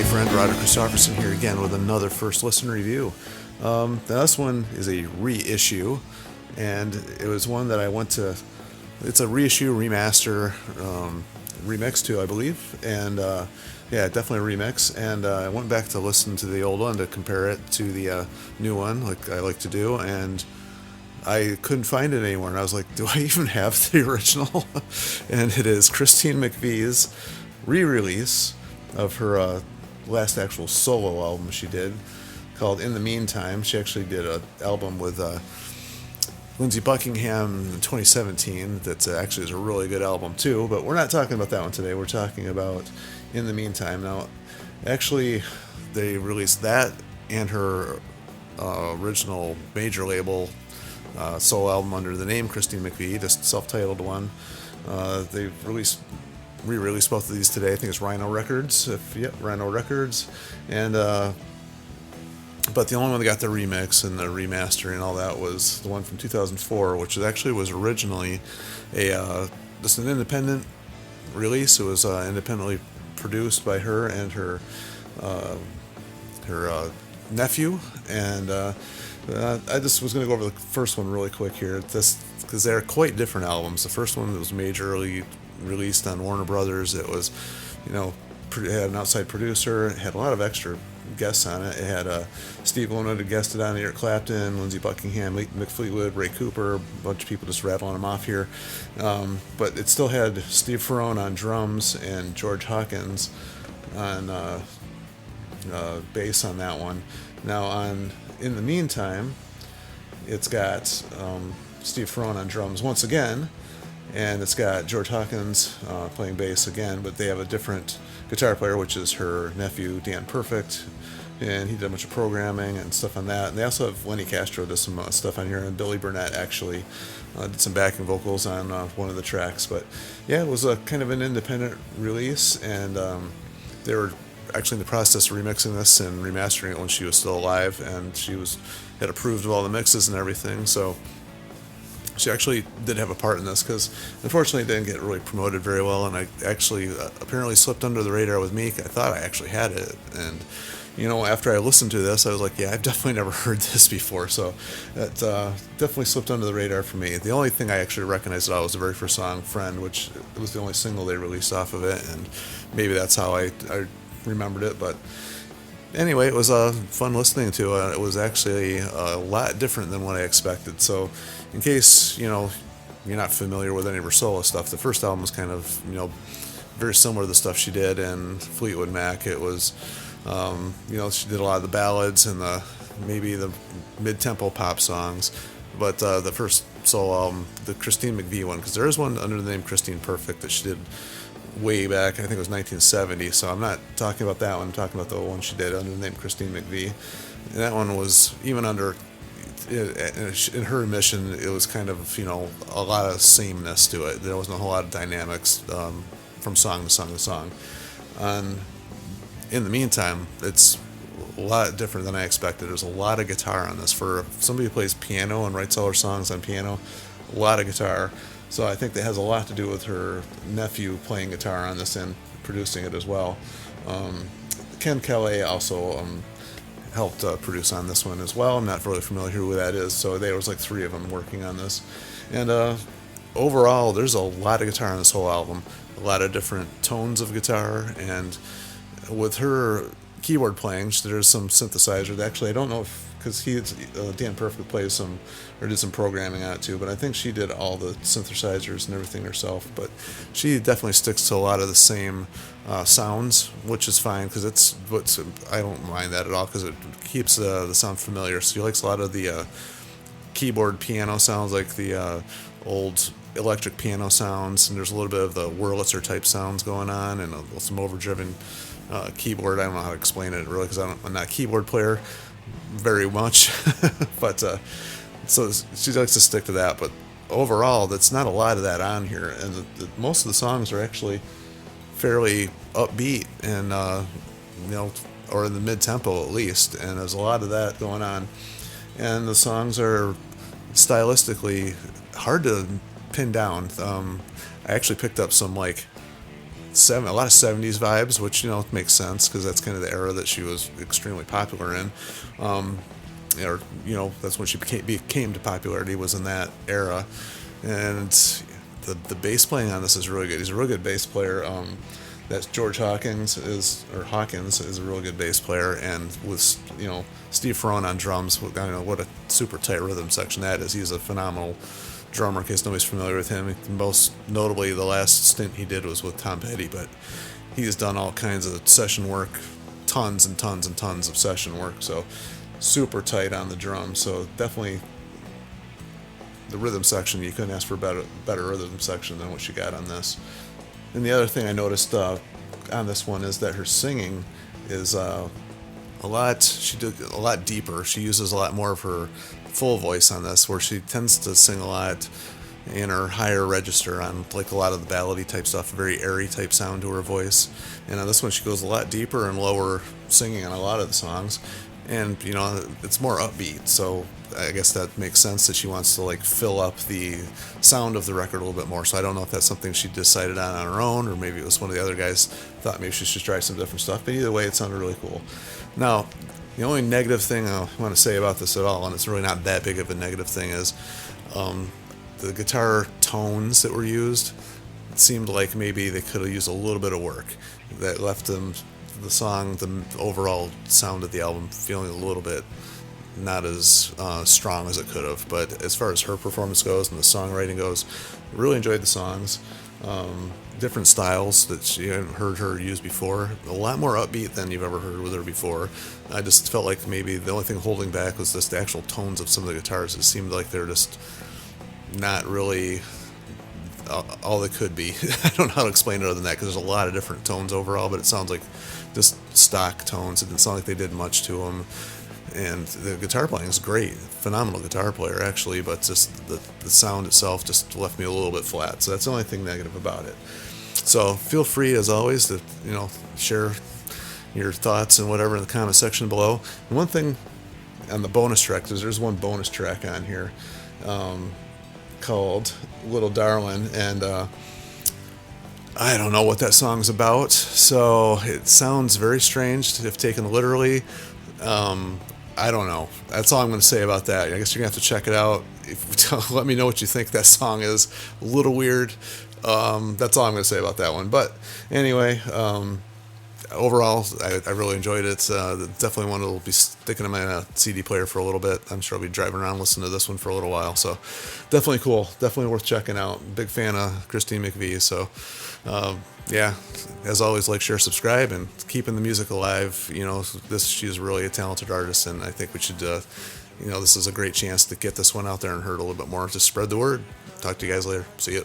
friend Roger Christopherson here again with another first listen review. This one is a reissue, and it was one that I went to. It's a reissue, remaster, remix too, I believe, and yeah, definitely a remix. And I went back to listen to the old one to compare it to the new one, like I like to do, and I couldn't find it anywhere. And I was like, do I even have the original? And it is Christine McVie's re-release of her last actual solo album she did, called In the Meantime. She actually did an album with Lindsey Buckingham in 2017 that actually is a really good album too, but we're not talking about that one today. We're talking about In the Meantime. Now, actually, they released that and her original major label solo album under the name Christine McVie, just self-titled one. They've re-released both of these today. I think it's Rhino Records. Rhino Records. And but the only one that got the remix and the remaster and all that was the one from 2004, which actually was originally just an independent release. It was independently produced by her and her nephew. And I just was going to go over the first one really quick here, because they're quite different albums. The first one was majorly released on Warner Brothers. It was, it had an outside producer. It had a lot of extra guests on it. It had Steve Lona had guested on it, Eric Clapton, Lindsey Buckingham, Mick Fleetwood, Ray Cooper, a bunch of people just rattling them off here. But it still had Steve Ferrone on drums and George Hawkins on bass on that one. Now In the Meantime, it's got Steve Ferrone on drums once again, and it's got George Hawkins playing bass again, but they have a different guitar player, which is her nephew, Dan Perfect, and he did a bunch of programming and stuff on that. And they also have Lenny Castro does some stuff on here, and Billy Burnett actually did some backing vocals on one of the tracks. But yeah, it was a kind of an independent release, and they were actually in the process of remixing this and remastering it when she was still alive, and she had approved of all the mixes and everything. So she actually did have a part in this, because unfortunately it didn't get really promoted very well, and I actually apparently slipped under the radar with Meek. I thought I actually had it, and after I listened to this, I was like, yeah, I've definitely never heard this before. So that definitely slipped under the radar for me. The only thing I actually recognized at all was the very first song, Friend, which was the only single they released off of it, and maybe that's how I remembered it. But anyway, it was fun listening to. It was actually a lot different than what I expected. So in case you're not familiar with any of her solo stuff, the first album was kind of very similar to the stuff she did in Fleetwood Mac. It was she did a lot of the ballads and maybe the mid-tempo pop songs. But the first solo album, the Christine McVie one, because there is one under the name Christine Perfect that she did way back, I think it was 1970, so I'm not talking about that one. I'm talking about the one she did under the name Christine McVie. And that one was, even under, in her admission, it was kind of, a lot of sameness to it. There wasn't a whole lot of dynamics from song to song to song. In the Meantime, it's a lot different than I expected. There's a lot of guitar on this. For somebody who plays piano and writes all her songs on piano, a lot of guitar. So I think that has a lot to do with her nephew playing guitar on this and producing it as well. Ken Kelly also helped produce on this one as well. I'm not really familiar who that is. So there was like 3 of them working on this. And overall, there's a lot of guitar on this whole album. A lot of different tones of guitar. And with her keyboard playing, there's some synthesizer. Actually, I don't know if, because Dan Perfect plays some, or did some programming on it too, but I think she did all the synthesizers and everything herself. But she definitely sticks to a lot of the same sounds, which is fine, because I don't mind that at all, because it keeps the sound familiar. So she likes a lot of the keyboard piano sounds, like the old electric piano sounds, and there's a little bit of the Wurlitzer type sounds going on, and some overdriven keyboard. I don't know how to explain it really, because I'm not a keyboard player very much, but so she likes to stick to that. But overall, that's not a lot of that on here, and most of the songs are actually fairly upbeat and or in the mid-tempo at least, and there's a lot of that going on. And the songs are stylistically hard to pin down. I actually picked up some a lot of 70s vibes, which, makes sense because that's kind of the era that she was extremely popular in. Or, that's when she became to popularity, was in that era. And the bass playing on this is really good. He's a real good bass player. That George Hawkins is a real good bass player, and with Steve Ferrone on drums, what a super tight rhythm section that is. He's a phenomenal drummer, in case nobody's familiar with him. Most notably, the last stint he did was with Tom Petty, but he's done all kinds of session work, tons and tons and tons of session work, so super tight on the drums. So definitely the rhythm section, you couldn't ask for a better rhythm section than what she got on this. And the other thing I noticed on this one is that her singing is she did a lot deeper. She uses a lot more of her full voice on this, where she tends to sing a lot in her higher register on like a lot of the ballady type stuff, very airy type sound to her voice. And on this one, she goes a lot deeper and lower singing on a lot of the songs. And, it's more upbeat, so I guess that makes sense that she wants to like fill up the sound of the record a little bit more. So I don't know if that's something she decided on her own, or maybe it was one of the other guys thought maybe she should try some different stuff. But either way, it sounded really cool. Now, the only negative thing I want to say about this at all, and it's really not that big of a negative thing, is the guitar tones that were used. It seemed like maybe they could have used a little bit of work that left the overall sound of the album feeling a little bit not as strong as it could have. But as far as her performance goes and the songwriting goes, really enjoyed the songs. Different styles that you haven't heard her use before. A lot more upbeat than you've ever heard with her before. I just felt like maybe the only thing holding back was just the actual tones of some of the guitars. It seemed like they're just not really all they could be. I don't know how to explain it other than that, because there's a lot of different tones overall, but it sounds like just stock tones. It didn't sound like they did much to them. And the guitar playing is great. Phenomenal guitar player, actually, but just the sound itself just left me a little bit flat. So that's the only thing negative about it. So feel free, as always, to share your thoughts and whatever in the comment section below. And one thing on the bonus track, there's one bonus track on here called Little Darlin', and I don't know what that song's about, so it sounds very strange if taken literally. I don't know. That's all I'm going to say about that. I guess you're going to have to check it out. Let me know what you think that song is. A little weird. That's all I'm going to say about that one. But anyway, overall, I really enjoyed it. Definitely one that will be sticking in my CD player for a little bit. I'm sure I'll be driving around listening to this one for a little while. So definitely cool. Definitely worth checking out. Big fan of Christine McVie. So yeah, as always, like, share, subscribe, and keeping the music alive. She's really a talented artist, and I think we should, this is a great chance to get this one out there and heard a little bit more. Just spread the word. Talk to you guys later. See ya.